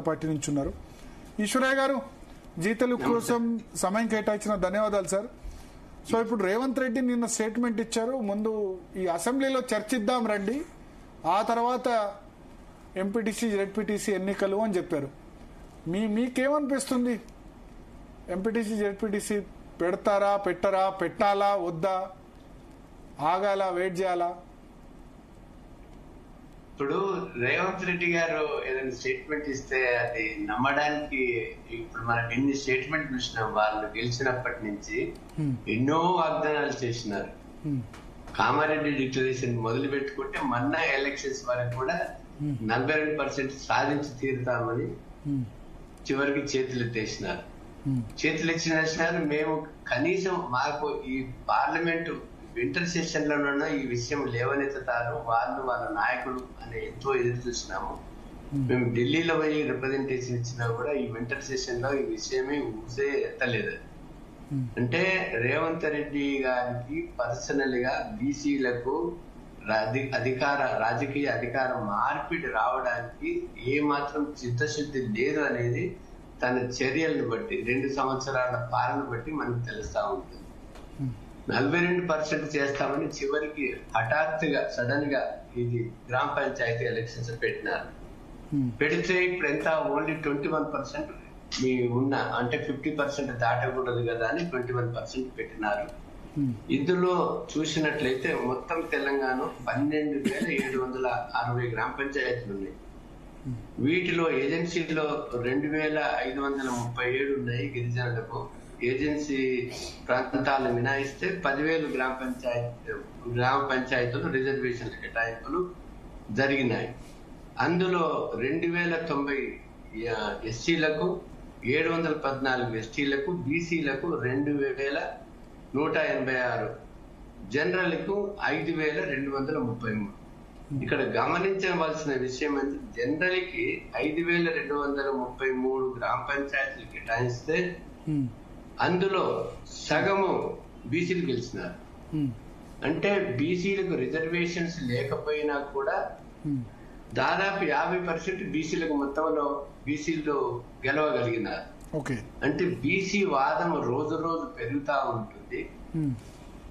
Party నుంచి ఉన్నారు. ఈశ్వరయ్య గారు, జీ తెలుగు కోసం సమయం కేటాయించిన ధన్యవాదాలు సార్. సో ఇప్పుడు రేవంత్ రెడ్డి నిన్న స్టేట్మెంట్ ఇచ్చారు, ముందు ఈ అసెంబ్లీలో చర్చిద్దాం రండి, ఆ తర్వాత ఎంపీటీసీ జెడ్పీటీసీ ఎన్నికలు అని చెప్పారు. మీకేమనిపిస్తుంది? ఎంపీటీసీ జెడ్పీటీసీ పెడతారా, పెట్టరా, పెట్టాలా, వద్దా, ఆగాల, వెయిట్ చేయాలా? ఇప్పుడు రేవంత్ రెడ్డి గారు ఏదైనా స్టేట్మెంట్ ఇస్తే అది నమ్మడానికి, ఇప్పుడు మనకి ఎన్ని స్టేట్మెంట్ చూసినాం, వాళ్ళు గెలిచినప్పటి నుంచి ఎన్నో వాగ్దానాలు చేసినారు. కామారెడ్డి డిక్లరేషన్ మొదలు పెట్టుకుంటే మొన్న ఎలక్షన్స్ వరకు కూడా 42% సాధించి తీరుతామని చివరికి చేతులు ఎత్తేసినారు. మేము కనీసం మాకు ఈ పార్లమెంటు వింటర్ సెషన్ లోనన్నా ఈ విషయం లేవనెత్తుతారు వాళ్ళు, వాళ్ళ నాయకులు అని ఎంతో ఎదురు చూసినాము. మేము ఢిల్లీలో పోయి రిప్రజెంటేషన్ ఇచ్చినా కూడా ఈ వింటర్ సెషన్ లో ఈ విషయమే ఊసే ఎత్తలేదు. అంటే రేవంత్ రెడ్డి గారికి పర్సనల్ గా బీసీలకు రాజకీయ అధికార మార్పిడి రావడానికి ఏ మాత్రం చిత్తశుద్ధి లేదు అనేది తన చర్యలను బట్టి 2 సంవత్సరాల పాలన బట్టి మనకు తెలుస్తా ఉంటుంది. 42% చేస్తామని చివరికి హఠాత్తుగా సడన్ గా ఇది గ్రామ పంచాయతీ ఎలక్షన్స్ పెట్టినారు. పెడితే ఇప్పుడు ఎంత, ఓన్లీ 21% మీ ఉన్న, అంటే 50% దాటకూడదు కదా అని 21% పెట్టినారు. ఇందులో చూసినట్లయితే మొత్తం తెలంగాణ 12,760 గ్రామ పంచాయతీలు ఉన్నాయి. వీటిలో ఏజెన్సీలో 2,537 ఉన్నాయి గిరిజనులకు. ఏజెన్సీ ప్రాంతాలు మినాయిస్తే 10,000 గ్రామ పంచాయతీలు రిజర్వేషన్ల కేటాయింపులు జరిగినాయి. అందులో 2,090 ఎస్సీలకు, 714 ఎస్టీలకు, బీసీలకు 2,186, జనరల్కు 5,233. ఇక్కడ గమనించవలసిన విషయం అంటే జనరల్ కి 5,233 గ్రామ పంచాయతీలు కేటాయిస్తే అందులో సగము బీసీలు గెలిచినారు. అంటే బీసీలకు రిజర్వేషన్స్ లేకపోయినా కూడా దాదాపు 50% బీసీలకు మొత్తంలో బీసీలు గెలవగలిగినారు. అంటే బీసీ వాదం రోజు రోజు పెరుగుతా ఉంటుంది.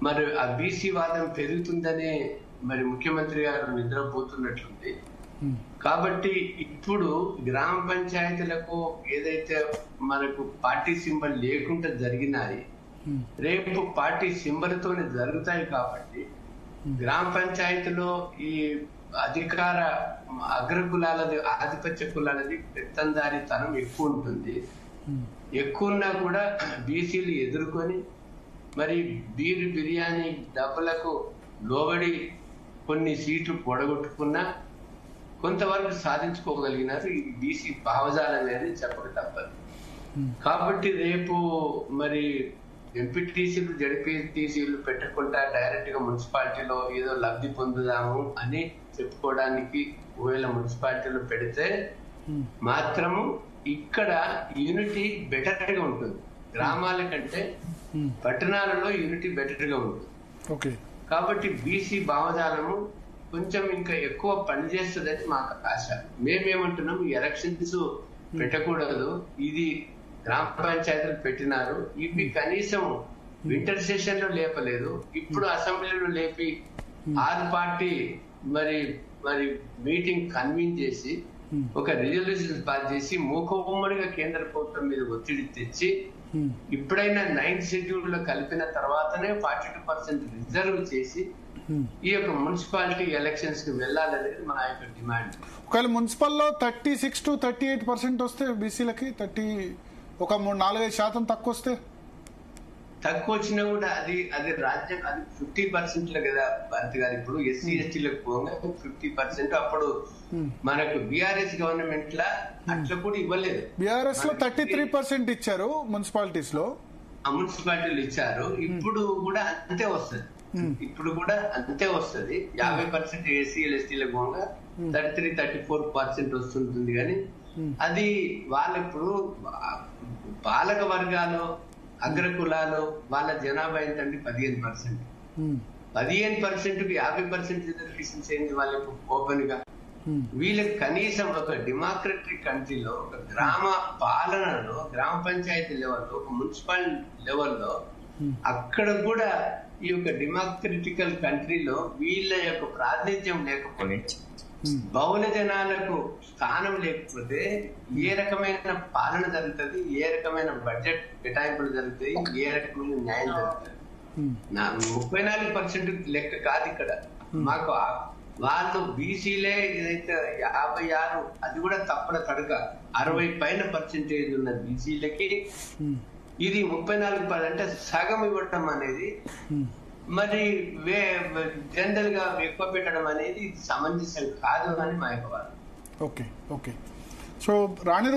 మరి ఆ బీసీ వాదం పెరుగుతుందనే మరి ముఖ్యమంత్రి గారు నిద్రపోతున్నట్లుంది. కాబట్టి ఇప్పుడు గ్రామ పంచాయతీలకు ఏదైతే మనకు పార్టీ సింబల్ లేకుండా జరిగినాయి, రేపు పార్టీ సింబల్ తోనే జరుగుతాయి. కాబట్టి గ్రామ పంచాయతీలో ఈ అధికార అగ్రకులాలది, ఆధిపత్య కులాలది పెత్తందారితనం ఎక్కువ ఉంటుంది. ఎక్కువ ఉన్నా కూడా బీసీలు ఎదుర్కొని మరి బిర్యానీ డబ్బులకు లోబడి కొన్ని సీట్లు పొడగొట్టుకున్నా కొంతవరకు సాధించుకోగలిగినారు. ఈ బీసీ భావజాలం అనేది చెప్పక తప్పదు. కాబట్టి రేపు మరి ఎంపీటీసీలు జడ్పీటీసీలు పెట్టకుండా డైరెక్ట్ గా మున్సిపాలిటీలో ఏదో లబ్ధి పొందుదాము అని చెప్పుకోవడానికి ఒకవేళ మున్సిపాలిటీలో పెడితే మాత్రము ఇక్కడ యూనిటీ బెటర్ గా ఉంటుంది. గ్రామాల కంటే పట్టణాలలో యూనిటీ బెటర్ గా ఉంటుంది. కాబట్టి బీసీ భావజాలము కొంచెం ఇంకా ఎక్కువ పనిచేస్తుందని మాకు ఆశ. మేమేమంటున్నాం, ఈ ఎలక్షన్స్ పెట్టకూడదు, ఇది గ్రామ పంచాయతీలు పెట్టినారు, ఇవి కనీసం వింటర్ సెషన్ లో లేపలేదు, ఇప్పుడు అసెంబ్లీలో లేపి 6 పార్టీ మరి మీటింగ్ కన్వీన్ చేసి ఒక రిజల్యూషన్ పాస్ చేసి మూకమ్మడిగా కేంద్ర ప్రభుత్వం మీద ఒత్తిడి తెచ్చి ఇప్పుడైనా 9th షెడ్యూల్ లో కలిపిన తర్వాతనే 42% రిజర్వ్ చేసి ఈ యొక్క మున్సిపాలిటీ ఎలక్షన్స్ కి వెళ్ళాలనేది మా యొక్క డిమాండ్. ఒకవేళ మున్సిపల్లో 36 to 38% వస్తే బీసీలకి 4-5% తక్కువ వస్తే, తక్కువ వచ్చినా కూడా అది రాజ్యం, అది 50% కదా భారతి గారు. ఇప్పుడు ఎస్సీ ఎస్టీలకు పోగా 50%, అప్పుడు మనకు బీఆర్ఎస్ గవర్నమెంట్ లా అట్లా కూడా ఇవ్వలేదు. బీఆర్ఎస్ లో 33% ఇచ్చారు మున్సిపాలిటీస్ లో, మున్సిపాలిటీలు ఇచ్చారు. ఇప్పుడు కూడా అంతే వస్తుంది. 50% ఎస్సీలు ఎస్టీలకు పోగా 33-34% వస్తుంటుంది. కానీ అది వాళ్ళప్పుడు పాలక వర్గాలు, అగ్రకులాలు వాళ్ళ జనాభా ఏంటంటే 15%. 15%కి 50% రిజర్వేషన్స్ ఏంటి వాళ్ళకు ఓపెన్ గా? వీళ్ళకి కనీసం ఒక డెమోక్రటిక్ కంట్రీలో ఒక గ్రామ పాలనలో గ్రామ పంచాయతీ లెవెల్లో ఒక మున్సిపల్ లెవెల్లో అక్కడ కూడా ఈ యొక్క డెమోక్రటికల్ కంట్రీలో వీళ్ళ యొక్క ప్రాతినిధ్యం లేకపోతే బహుళ జనాలకు స్థానం లేకపోతే ఏ రకమైన పాలన జరుగుతుంది, ఏ రకమైన బడ్జెట్ కేటాయింపులు జరుగుతాయి, ఏ రకమైన న్యాయం జరుగుతుంది. 34% లెక్క కాదు ఇక్కడ. మాకు వాళ్ళు బీసీలే ఏదైతే 56 అది కూడా తప్పన తడక 60 పైన పర్సెంటేజ్ ఉన్న బీసీలకి ఇది 34 అంటే సగం ఇవ్వటం అనేది మరి జనరల్ గా ఎక్కువ పెట్టడం అనేది సమంజసం కాదు అని మా యొక్క వాదన. ఓకే. సో రాణి